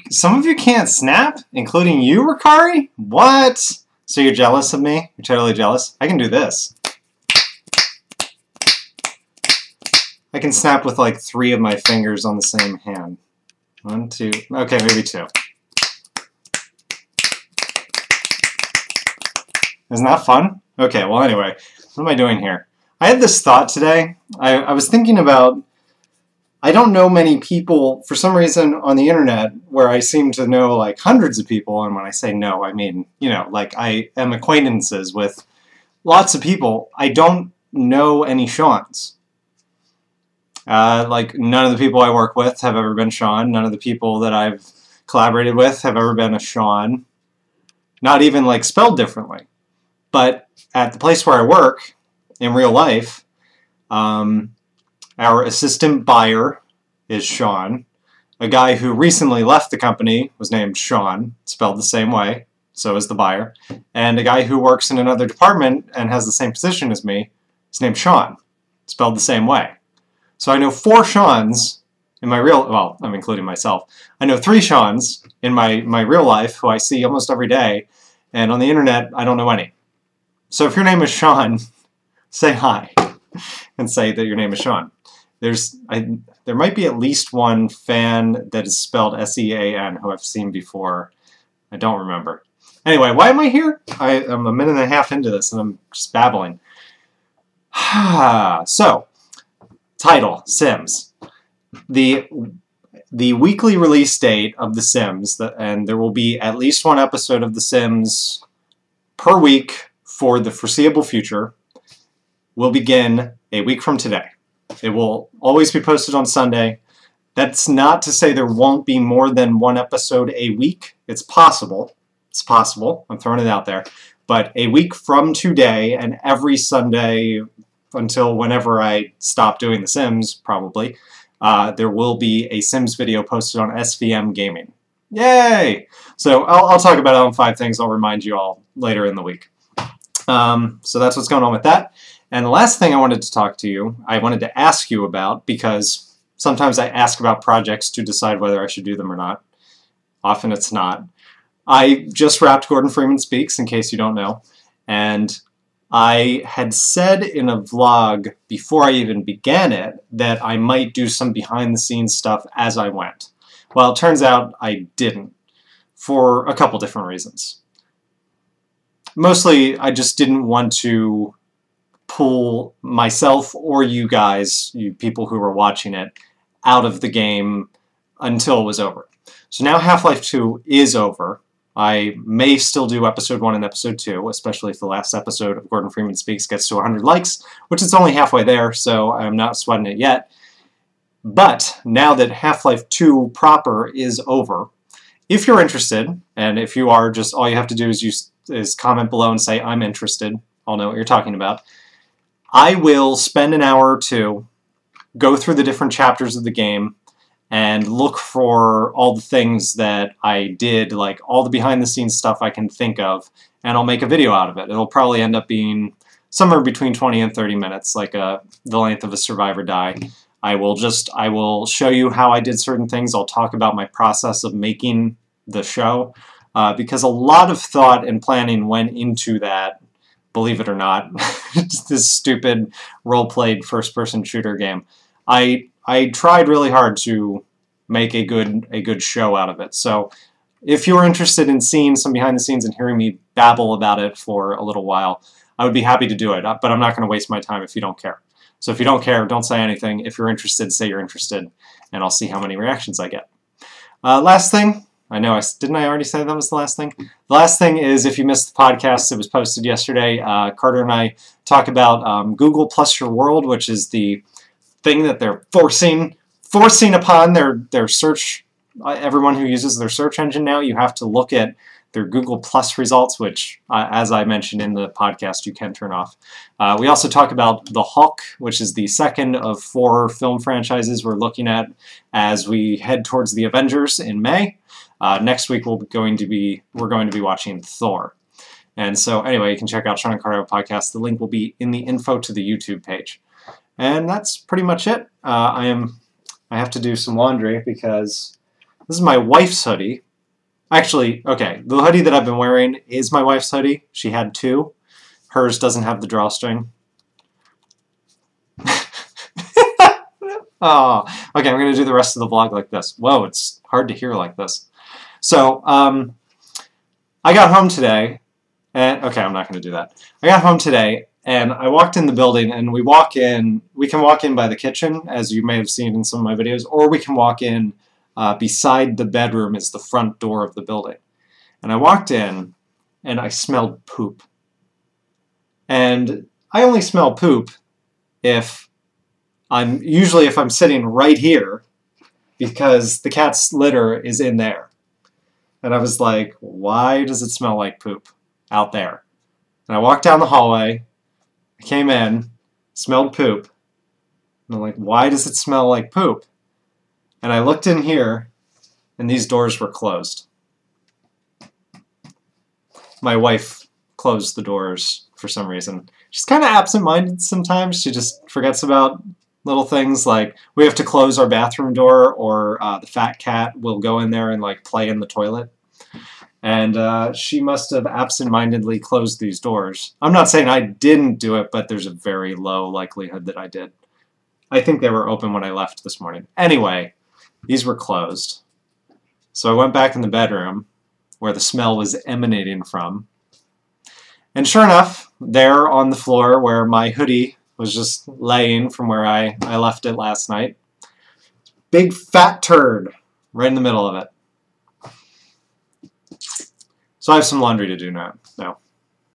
Some of you can't snap, including you, Ricari? What? So you're jealous of me? You're totally jealous? I can do this. I can snap with like 3 of my fingers on the same hand. 1, 2, okay, maybe 2. Isn't that fun? Okay, well anyway, what am I doing here? I had this thought today. I was thinking about, I don't know many people, for some reason, on the internet, where I seem to know like hundreds of people, and when I say no, I mean, you know, like I am acquaintances with lots of people. I don't know any Seans. Like, none of the people I work with have ever been Sean. None of the people that I've collaborated with have ever been a Sean. Not even, like, spelled differently. But at the place where I work, in real life, our assistant buyer is Sean. A guy who recently left the company was named Sean, spelled the same way, so is the buyer. And a guy who works in another department and has the same position as me is named Sean, spelled the same way. So I know 4 Seans in my real, well, I'm including myself. I know 3 Seans in my real life who I see almost every day, and on the internet, I don't know any. So if your name is Sean, say hi and say that your name is Sean. There might be at least one fan that is spelled S-E-A-N who I've seen before. I don't remember. Anyway, why am I here? I'm a minute and a half into this and I'm just babbling. So, title, Sims. The weekly release date of The Sims, and there will be at least 1 episode of The Sims per week for the foreseeable future, will begin a week from today. It will always be posted on Sunday. That's not to say there won't be more than 1 episode a week. It's possible. It's possible. I'm throwing it out there. But a week from today and every Sunday until whenever I stop doing The Sims, probably, there will be a Sims video posted on SVM Gaming. Yay! So I'll talk about it on 5 things. I'll remind you all later in the week. So that's what's going on with that. And the last thing I wanted to ask you about, because sometimes I ask about projects to decide whether I should do them or not. Often it's not. I just wrapped Gordon Freeman Speaks, in case you don't know, and I had said in a vlog before I even began it that I might do some behind-the-scenes stuff as I went. Well, it turns out I didn't, for a couple different reasons. Mostly, I just didn't want to pull myself or you guys, you people who were watching it, out of the game until it was over. So now Half-Life 2 is over. I may still do Episode 1 and Episode 2, especially if the last episode of Gordon Freeman Speaks gets to 100 likes, which it's only halfway there, so I'm not sweating it yet. But now that Half-Life 2 proper is over, if you're interested, and if you are, just all you have to do is comment below and say, I'm interested. I'll know what you're talking about. I will spend an hour or 2, go through the different chapters of the game, and look for all the things that I did, like all the behind-the-scenes stuff I can think of, and I'll make a video out of it. It'll probably end up being somewhere between 20 and 30 minutes, like the length of a Survive or Die. I will show you how I did certain things. I'll talk about my process of making the show, because a lot of thought and planning went into that, believe it or not. This stupid role-played first-person shooter game. I tried really hard to make a good show out of it. So if you're interested in seeing some behind the scenes and hearing me babble about it for a little while, I would be happy to do it, but I'm not going to waste my time if you don't care. So if you don't care, don't say anything. If you're interested, say you're interested, and I'll see how many reactions I get. Last thing, I know didn't I already say that was the last thing? The last thing is, if you missed the podcast, it was posted yesterday. Carter and I talk about Google Plus Your World, which is the thing that they're forcing upon their search. Everyone who uses their search engine now, you have to look at their Google Plus results, which, as I mentioned in the podcast, you can turn off. We also talk about The Hulk, which is the second of 4 film franchises we're looking at as we head towards the Avengers in May. Next week we're going to be watching Thor. And so anyway, you can check out Sean and Carter podcast. The link will be in the info to the YouTube page. And that's pretty much it. I have to do some laundry because This is my wife's hoodie. Actually, okay, the hoodie that I've been wearing is my wife's hoodie. She had two. Hers doesn't have the drawstring. Oh, okay, I'm going to do the rest of the vlog like this. Whoa, it's hard to hear like this. So, I got home today, and okay, I'm not going to do that. I got home today, and I walked in the building, and we can walk in by the kitchen, as you may have seen in some of my videos, or we can walk in beside the bedroom is the front door of the building. And I walked in, and I smelled poop. And I only smell poop if I'm sitting right here, because the cat's litter is in there. And I was like, why does it smell like poop out there? And I walked down the hallway, I came in, smelled poop, and I'm like, why does it smell like poop? And I looked in here, and these doors were closed. My wife closed the doors for some reason. She's kind of absent-minded sometimes. She just forgets about little things like we have to close our bathroom door, or the fat cat will go in there and like play in the toilet. And she must have absent-mindedly closed these doors. I'm not saying I didn't do it, but there's a very low likelihood that I did. I think they were open when I left this morning. Anyway, these were closed. So I went back in the bedroom where the smell was emanating from. And sure enough, there on the floor where my hoodie was just laying from where I left it last night, big fat turd right in the middle of it. So I have some laundry to do now.